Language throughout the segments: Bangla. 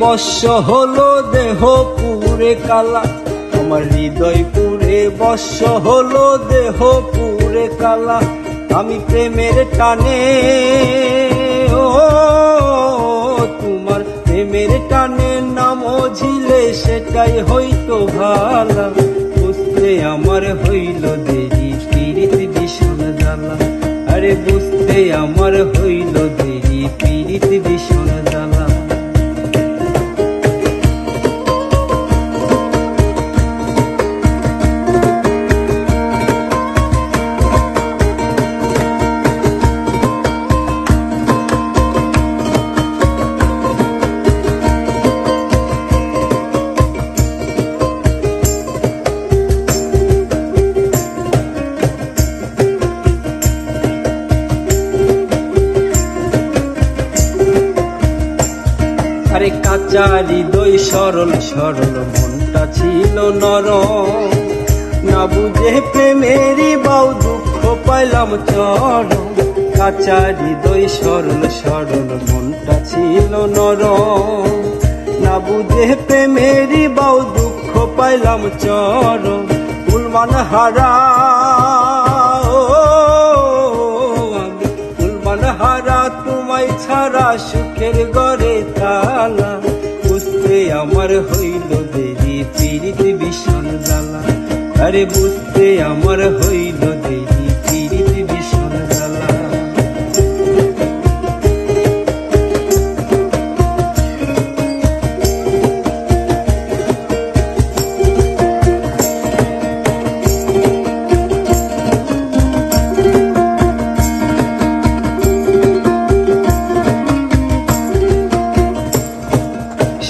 বর্ষ হলো দেহ পুরে কালা, আমার হৃদয় পুরে বর্ষ হলো দেহ পুরে কালা। আমি প্রেমের টানে ও তোমার প্রেমের টানে নাম ঝিলে সেটাই হইতো ভালা। বুঝতে আমার হইল দেরি পীড়িত ভীষণ জ্বালা, আরে বুঝতে আমার হইল দেরি পীড়িত ভীষণ জ্বালা। আরে কাঁচা হৃদয় সরল সরল মনটা ছিল নরম, না বুঝে প্রেমেরই বাউ দুঃখ পাইলাম চরম। কাঁচা হৃদয় সরল সরল মনটা ছিল নরম, না বুঝে প্রেমেরই বাউ দুঃখ পাইলাম চরম। ফুলমান হারা হারা তোমায় ছাড়া সুখের ঘরে তালা। বুঝতে আমার হইল দেরি পীড়িত ভীষণ জ্বালা, আরে বুঝতে আমার হইল দেরি পীড়িত ভীষণ জ্বালা।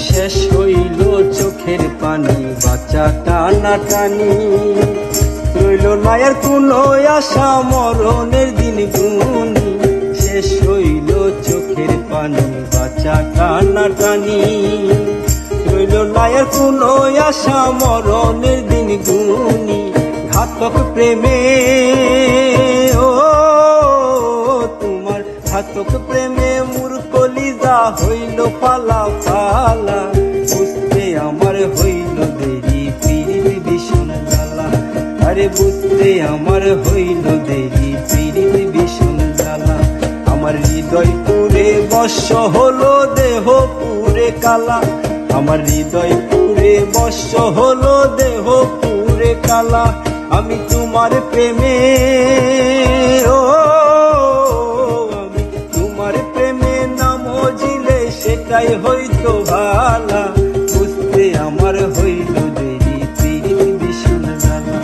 শেষ হইল চোখের পানি বাঁচা টানা টানি, রইল না আর কোনো আশা মরণের দিন গুনি। শেষ হইল চোখের পানি বাঁচা টানা টানি, রইল না আর কোনো আশা মরণের দিন গুনি। ঘাতক প্রেমে ও তোমার ঘাতক প্রেমে মোর কলিজা হইল পালা পালা। বুঝতে আমার হইল দেরি পীড়িত ভীষণ জ্বালা, আরে বুঝতে আমার হইল দেরি পীড়িত ভীষণ জ্বালা। আমার হৃদয় পুরে বর্ষ হলো দেহ পুরে কালা, আমার হৃদয় পুরে বর্ষ হলো দেহ পুরে কালা। আমি তোমার প্রেমে ও আমি তোমার প্রেমে নাম ঝিলে সেটাই হইতো ভালা। বুঝতে আমার হইল দেরি পীড়িত ভীষণ জ্বালা,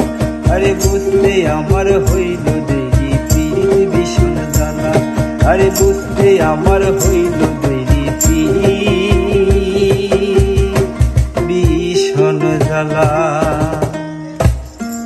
আরে বুঝতে আমার হইল দেরি পীড়িত ভীষণ জ্বালা, আরে বুঝতে আমার হইল দেরি পীড়িত ভীষণ জ্বালা।